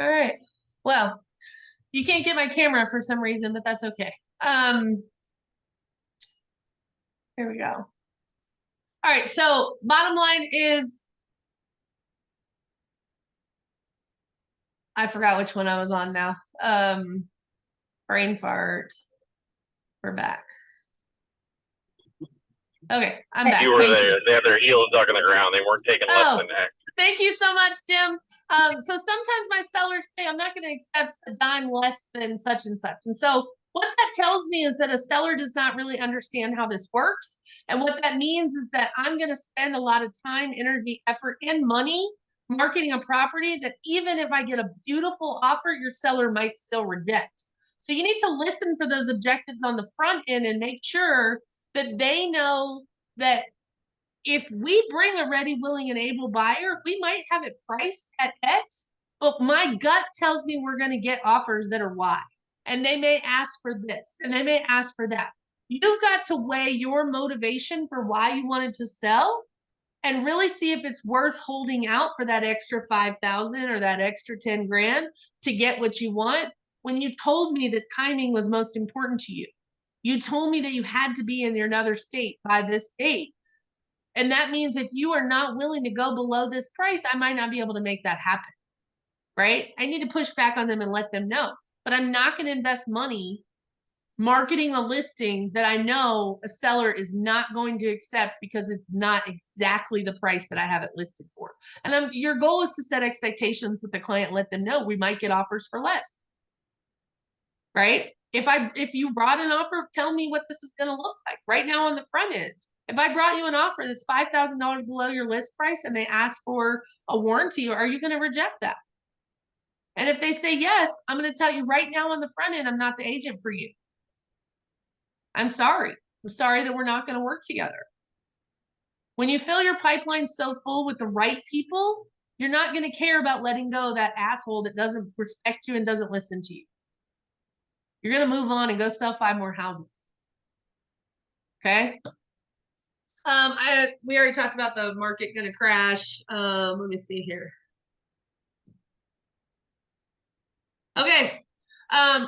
All right. Well, you can't get my camera for some reason, but that's okay. Here we go. All right. So bottom line is, I forgot which one I was on now. Brain fart. We're back. Okay, I'm back. You were there. They had their heels dug in the ground. They weren't taking less than that. Thank you so much, Jim. So sometimes my sellers say, I'm not going to accept a dime less than such and such. And so what that tells me is that a seller does not really understand how this works. And what that means is that I'm going to spend a lot of time, energy, effort, and money marketing a property that even if I get a beautiful offer, your seller might still reject. So you need to listen for those objectives on the front end and make sure that they know that if we bring a ready, willing, and able buyer, we might have it priced at X, but my gut tells me we're going to get offers that are Y. And they may ask for this, and they may ask for that. You've got to weigh your motivation for why you wanted to sell and really see if it's worth holding out for that extra 5,000 or that extra 10 grand to get what you want. When you told me that timing was most important to you, you told me that you had to be in another state by this date. And that means if you are not willing to go below this price, I might not be able to make that happen. Right? I need to push back on them and let them know. But I'm not going to invest money marketing a listing that I know a seller is not going to accept because it's not exactly the price that I have it listed for. And your goal is to set expectations with the client, let them know we might get offers for less. Right? If you brought an offer, tell me what this is going to look like right now on the front end. If I brought you an offer that's $5,000 below your list price and they ask for a warranty, are you going to reject that? And if they say yes, I'm going to tell you right now on the front end, I'm not the agent for you. I'm sorry. I'm sorry that we're not going to work together. When you fill your pipeline so full with the right people, you're not going to care about letting go of that asshole that doesn't respect you and doesn't listen to you. You're going to move on and go sell 5 more houses. Okay? We already talked about the market going to crash. Let me see here. Okay. Are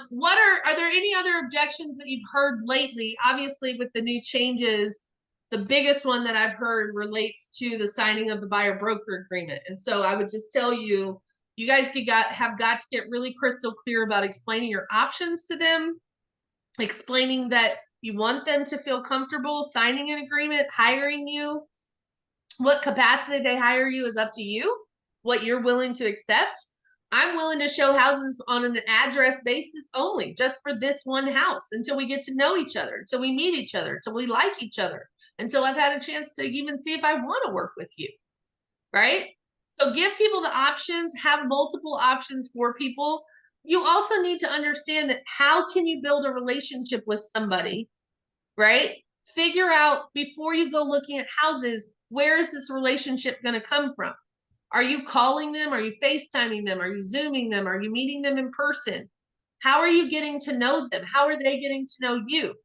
there any other objections that you've heard lately? Obviously, with the new changes, the biggest one that I've heard relates to the signing of the buyer broker agreement. And so I would just tell you, you guys have got to get really crystal clear about explaining your options to them, explaining that you want them to feel comfortable signing an agreement, hiring you. What capacity they hire you is up to you, what you're willing to accept. I'm willing to show houses on an address basis only, just for this one house, until we get to know each other, until we meet each other, until we like each other, until I've had a chance to even see if I want to work with you, right? So give people the options, have multiple options for people. You also need to understand that how can you build a relationship with somebody, right? Figure out before you go looking at houses, where is this relationship going to come from? Are you calling them? Are you FaceTiming them? Are you Zooming them? Are you meeting them in person? How are you getting to know them? How are they getting to know you?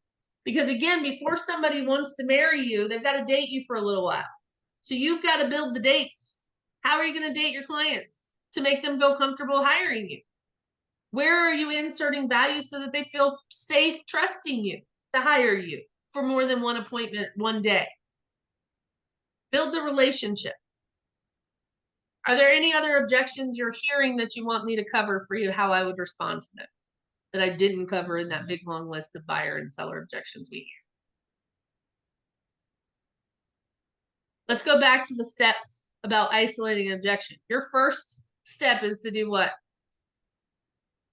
Because again, before somebody wants to marry you, they've got to date you for a little while. So you've got to build the dates. How are you going to date your clients to make them feel comfortable hiring you? Where are you inserting value so that they feel safe trusting you to hire you for more than one appointment one day? Build the relationship. Are there any other objections you're hearing that you want me to cover for you, how I would respond to them, that I didn't cover in that big long list of buyer and seller objections we hear? Let's go back to the steps about isolating an objection. Your first step is to do what?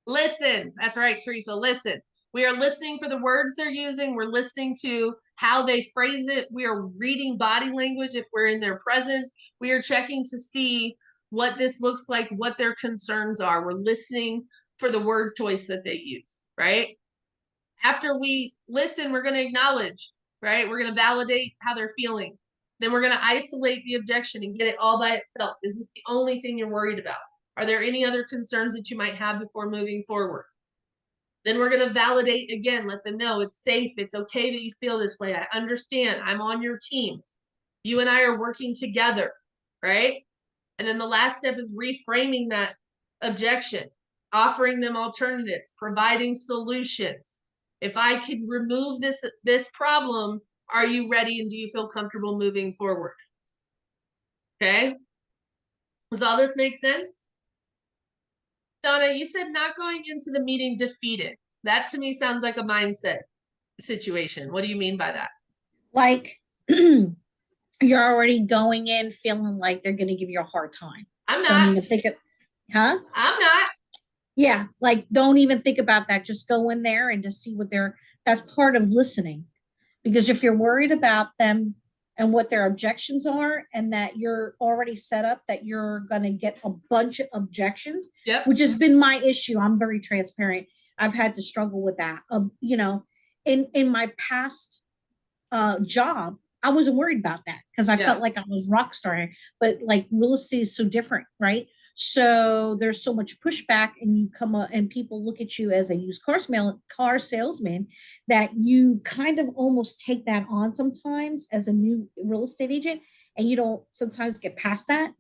Listen. That's right, Teresa, listen. We are listening for the words they're using. We're listening to how they phrase it. We are reading body language if we're in their presence. We are checking to see what this looks like, what their concerns are. We're listening for the word choice that they use, right? After we listen, we're going to acknowledge, right? We're going to validate how they're feeling. Then we're going to isolate the objection and get it all by itself. Is this the only thing you're worried about? Are there any other concerns that you might have before moving forward? Then we're going to validate again, let them know it's safe. It's okay that you feel this way. I understand. I'm on your team. You and I are working together, right? And then the last step is reframing that Objection. Offering them alternatives, providing solutions. If I could remove this problem, are you ready and do you feel comfortable moving forward? Okay. Does all this make sense? Donna, you said not going into the meeting defeated. That to me sounds like a mindset situation. What do you mean by that? Like you're already going in feeling like they're going to give you a hard time. I'm Don't not. even think of, huh? I'm not. Yeah, like don't even think about that. Just go in there and just see what that's part of listening. Because if you're worried about them and what their objections are, and that you're already set up that you're going to get a bunch of objections, Yep. which has been my issue. I'm very transparent. I've had to struggle with that. In my past job, I wasn't worried about that because I felt like I was rock star. But like real estate is so different, right? So there's so much pushback, and you come up and people look at you as a used car salesman that you kind of almost take that on sometimes as a new real estate agent, and you don't sometimes get past that.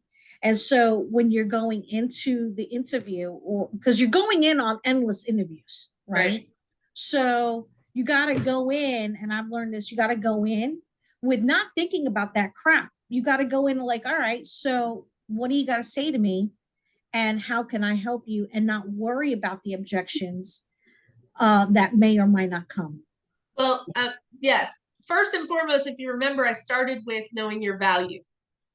And so when you're going into the interview, or because you're going in on endless interviews, right? So you got to go in, and I've learned this, you got to go in with not thinking about that crap. You got to go in like, all right, so what do you got to say to me? And how can I help you? And not worry about the objections that may or might not come. Well, yes. First and foremost, if you remember, I started with knowing your value,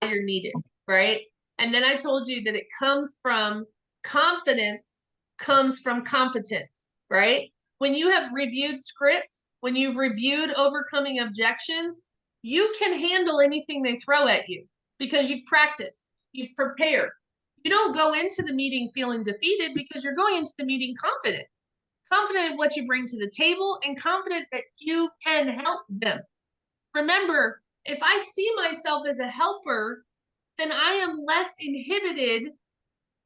you're needed, right? And then I told you that it comes from confidence, comes from competence, right? When you have reviewed scripts, when you've reviewed overcoming objections, you can handle anything they throw at you because you've practiced, you've prepared. You don't go into the meeting feeling defeated because you're going into the meeting confident in what you bring to the table and confident that you can help them. Remember, if I see myself as a helper, then I am less inhibited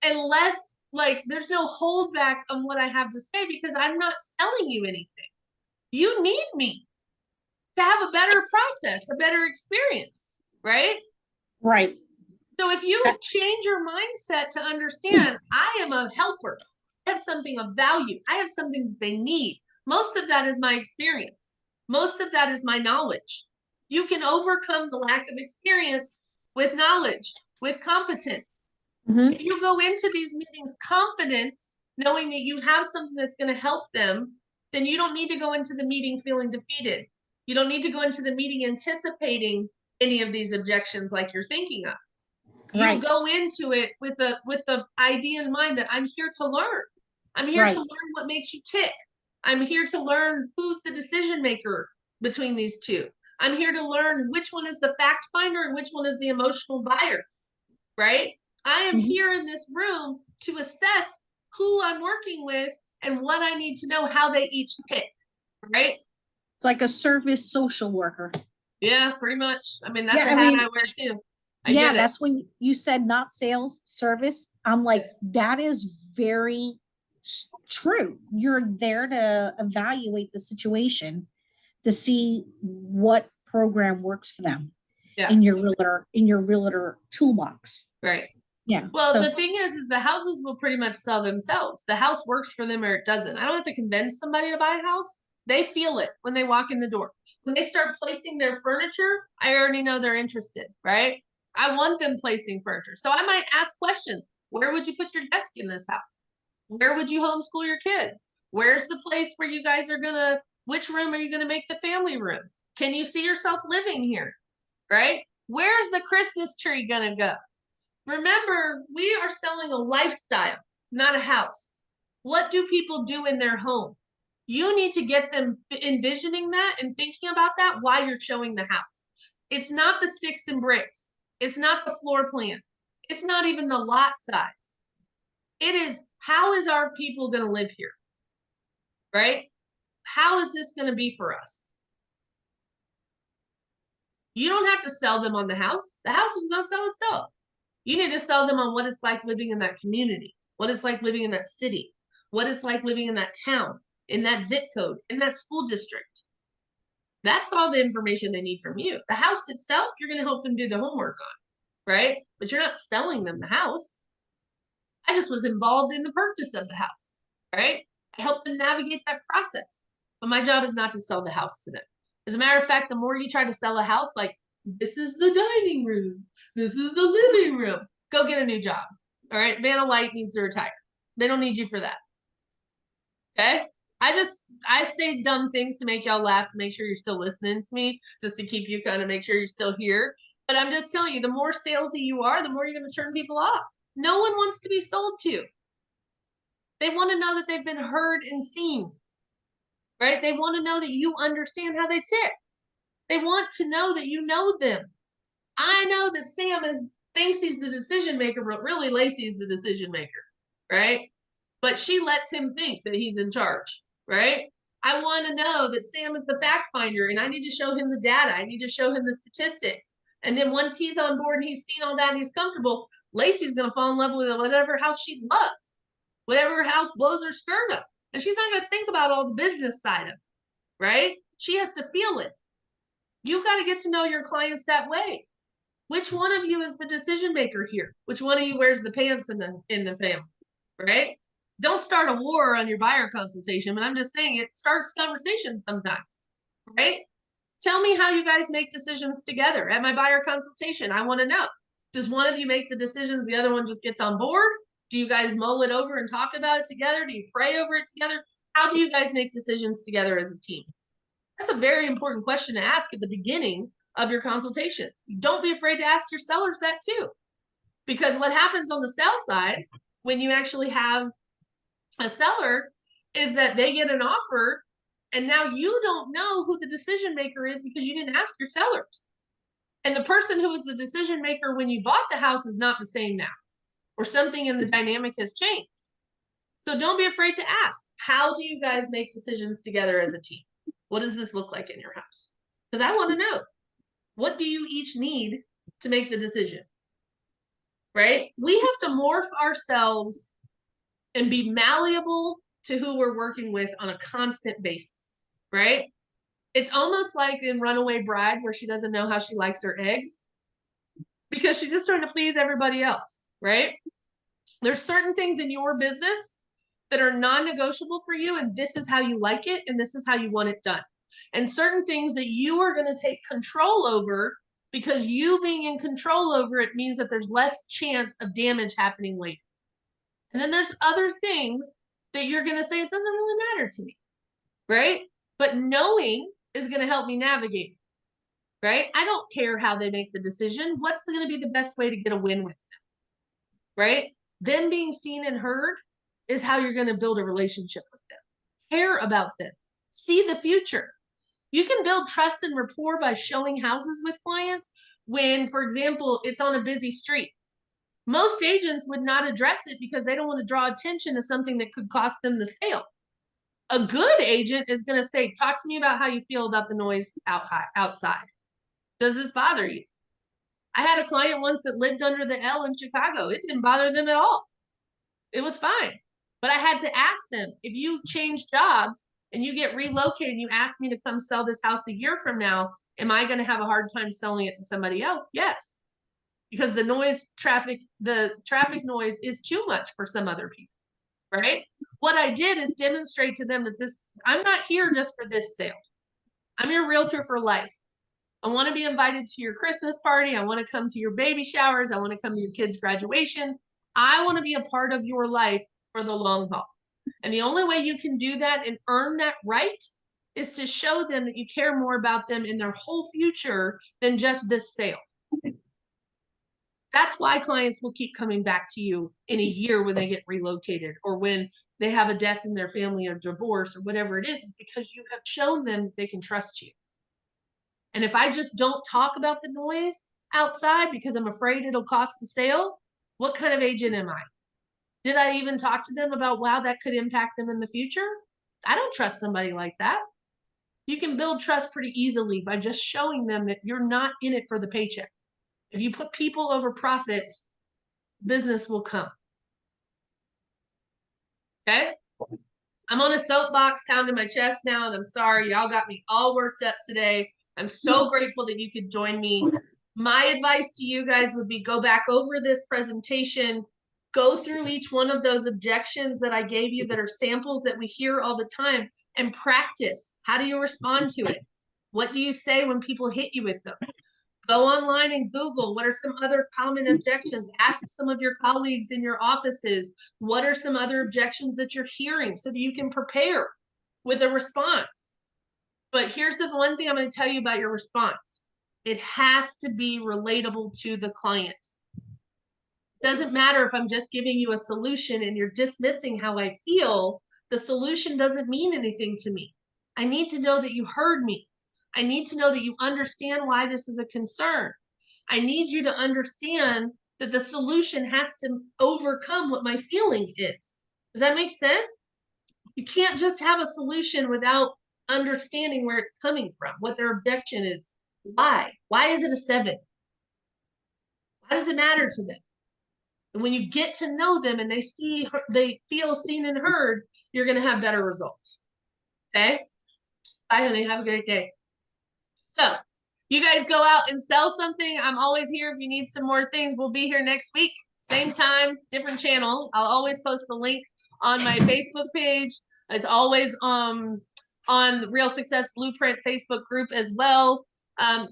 and less like there's no holdback on what I have to say because I'm not selling you anything. You need me to have a better process, a better experience, right? Right. So if you change your mindset to understand, I am a helper, I have something of value, I have something they need. Most of that is my experience. Most of that is my knowledge. You can overcome the lack of experience with knowledge, with competence. If you go into these meetings confident, knowing that you have something that's going to help them, then you don't need to go into the meeting feeling defeated. You don't need to go into the meeting anticipating any of these objections like you're thinking of. You go into it with the idea in mind that I'm here to learn. I'm here to learn what makes you tick. I'm here to learn who's the decision maker between these two. I'm here to learn which one is the fact finder and which one is the emotional buyer, right? I am here in this room to assess who I'm working with and what I need to know how they each tick, right? It's like a service social worker. Yeah, pretty much. I mean, that's a hat I wear too. That's when you said not sales, service. I'm like, that is very true. You're there to evaluate the situation to see what program works for them in your realtor toolbox. Right. Yeah. Well, the thing is the houses will pretty much sell themselves. The house works for them or it doesn't. I don't have to convince somebody to buy a house. They feel it when they walk in the door. When they start placing their furniture, I already know they're interested, right? I want them placing furniture. So I might ask questions. Where would you put your desk in this house? Where would you homeschool your kids? Where's the place where you guys are which room are you gonna make the family room? Can you see yourself living here? Right? Where's the Christmas tree gonna go? Remember, we are selling a lifestyle, not a house. What do people do in their home? You need to get them envisioning that and thinking about that while you're showing the house. It's not the sticks and bricks. It's not the floor plan. It's not even the lot size. It is, how is our people going to live here? Right? How is this going to be for us? You don't have to sell them on the house. The house is going to sell itself. You need to sell them on what it's like living in that community, what it's like living in that city, what it's like living in that town, in that zip code, in that school district. That's all the information they need from you. The house itself, you're going to help them do the homework on, right? But you're not selling them the house. I just was involved in the purchase of the house, right? I helped them navigate that process. But my job is not to sell the house to them. As a matter of fact, the more you try to sell a house, like, this is the dining room, this is the living room, go get a new job. All right. Vanna White needs to retire. They don't need you for that. Okay. I say dumb things to make y'all laugh, to make sure you're still listening to me, just to keep you kind of make sure you're still here. But I'm just telling you, the more salesy you are, the more you're going to turn people off. No one wants to be sold to. They want to know that they've been heard and seen, right? They want to know that you understand how they tick. They want to know that you know them. I know that Sam thinks he's the decision maker, but really Lacey's the decision maker, right? But she lets him think that he's in charge, right? I want to know that Sam is the fact finder, and I need to show him the data. I need to show him the statistics. And then once he's on board and he's seen all that and he's comfortable, Lacey's going to fall in love with whatever house she loves, whatever house blows her skirt up. And she's not going to think about all the business side of it, right? She has to feel it. You've got to get to know your clients that way. Which one of you is the decision maker here? Which one of you wears the pants in the family, right? Don't start a war on your buyer consultation, but I'm just saying it starts conversations sometimes, right? Tell me how you guys make decisions together. At my buyer consultation, I want to know, does one of you make the decisions, the other one just gets on board? Do you guys mull it over and talk about it together? Do you pray over it together? How do you guys make decisions together as a team? That's a very important question to ask at the beginning of your consultations. Don't be afraid to ask your sellers that too. Because what happens on the sell side, when you actually have a seller, is that they get an offer and now you don't know who the decision maker is because you didn't ask your sellers. And the person who was the decision maker when you bought the house is not the same now, or something in the dynamic has changed. So don't be afraid to ask, how do you guys make decisions together as a team? What does this look like in your house? Because I want to know, what do you each need to make the decision? Right? We have to morph ourselves and be malleable to who we're working with on a constant basis, right? It's almost like in Runaway Bride where she doesn't know how she likes her eggs because she's just trying to please everybody else, right? There's certain things in your business that are non-negotiable for you, and this is how you like it, and this is how you want it done. And certain things that you are going to take control over, because you being in control over it means that there's less chance of damage happening later. And then there's other things that you're going to say, it doesn't really matter to me, right? But knowing is going to help me navigate, right? I don't care how they make the decision. What's going to be the best way to get a win with them, right? Them being seen and heard is how you're going to build a relationship with them. Care about them. See the future. You can build trust and rapport by showing houses with clients when, for example, it's on a busy street. Most agents would not address it because they don't want to draw attention to something that could cost them the sale. A good agent is going to say, talk to me about how you feel about the noise outside. Does this bother you? I had a client once that lived under the L in Chicago. It didn't bother them at all. It was fine. But I had to ask them, if you change jobs and you get relocated and you ask me to come sell this house a year from now, am I going to have a hard time selling it to somebody else? Yes. Because the traffic noise is too much for some other people, right? What I did is demonstrate to them that I'm not here just for this sale. I'm your realtor for life. I want to be invited to your Christmas party. I want to come to your baby showers. I want to come to your kids' graduation. I want to be a part of your life for the long haul. And the only way you can do that and earn that right is to show them that you care more about them in their whole future than just this sale. That's why clients will keep coming back to you in a year when they get relocated or when they have a death in their family or divorce or whatever it is because you have shown them that they can trust you. And if I just don't talk about the noise outside because I'm afraid it'll cost the sale, what kind of agent am I? Did I even talk to them about, wow, that could impact them in the future? I don't trust somebody like that. You can build trust pretty easily by just showing them that you're not in it for the paycheck. If you put people over profits, business will come. Okay? I'm on a soapbox pounding my chest now, and I'm sorry. Y'all got me all worked up today. I'm so grateful that you could join me. My advice to you guys would be go back over this presentation, Go through each one of those objections that I gave you that are samples that we hear all the time and practice. How do you respond to it? What do you say when people hit you with those? Go online and Google what are some other common objections. Ask some of your colleagues in your offices, what are some other objections that you're hearing so that you can prepare with a response. But here's the one thing I'm going to tell you about your response. It has to be relatable to the client. It doesn't matter if I'm just giving you a solution and you're dismissing how I feel. The solution doesn't mean anything to me. I need to know that you heard me. I need to know that you understand why this is a concern. I need you to understand that the solution has to overcome what my feeling is. Does that make sense? You can't just have a solution without understanding where it's coming from, what their objection is. Why? Why is it a 7? Why does it matter to them? And when you get to know them and they feel seen and heard, you're going to have better results. Okay? Bye, honey. Have a great day. So you guys go out and sell something. I'm always here if you need some more things. We'll be here next week. Same time, different channel. I'll always post the link on my Facebook page. It's always on the Real Success Blueprint Facebook group as well.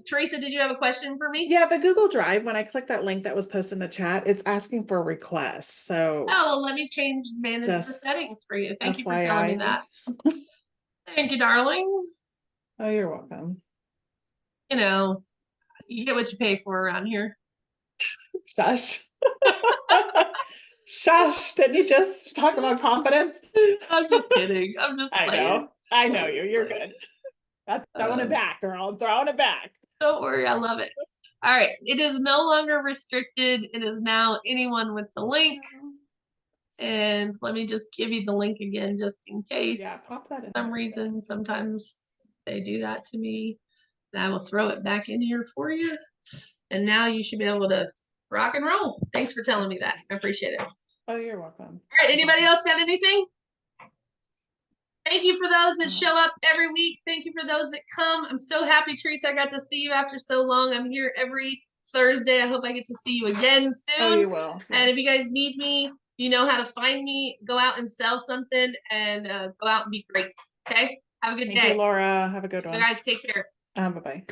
Teresa, did you have a question for me? Yeah, the Google Drive, when I click that link that was posted in the chat, it's asking for a request. So Oh, well, let me manage the Just settings for you. Thank you for telling FYI. me that. Thank you, darling. Oh, you're welcome. You know, you get what you pay for around here. Shush. Shush. Didn't you just talk about confidence? I'm just kidding. I'm just I playing. know. I know you. You're good. I'm throwing it back, girl. I'm throwing it back. Don't worry. I love it. All right. It is no longer restricted. It is now anyone with the link. And let me just give you the link again, just in case. Yeah, pop that in. For some reason, sometimes they do that to me. And I will throw it back in here for you. And now you should be able to rock and roll. Thanks for telling me that. I appreciate it. Oh, you're welcome. All right. Anybody else got anything? Thank you for those that show up every week. Thank you for those that come. I'm so happy, Teresa, I got to see you after so long. I'm here every Thursday. I hope I get to see you again soon. Oh, you will. Yeah. And if you guys need me, you know how to find me. Go out and sell something and go out and be great. Okay? Have a good day. Thank you, Laura. Have a good one. You guys take care. Bye-bye.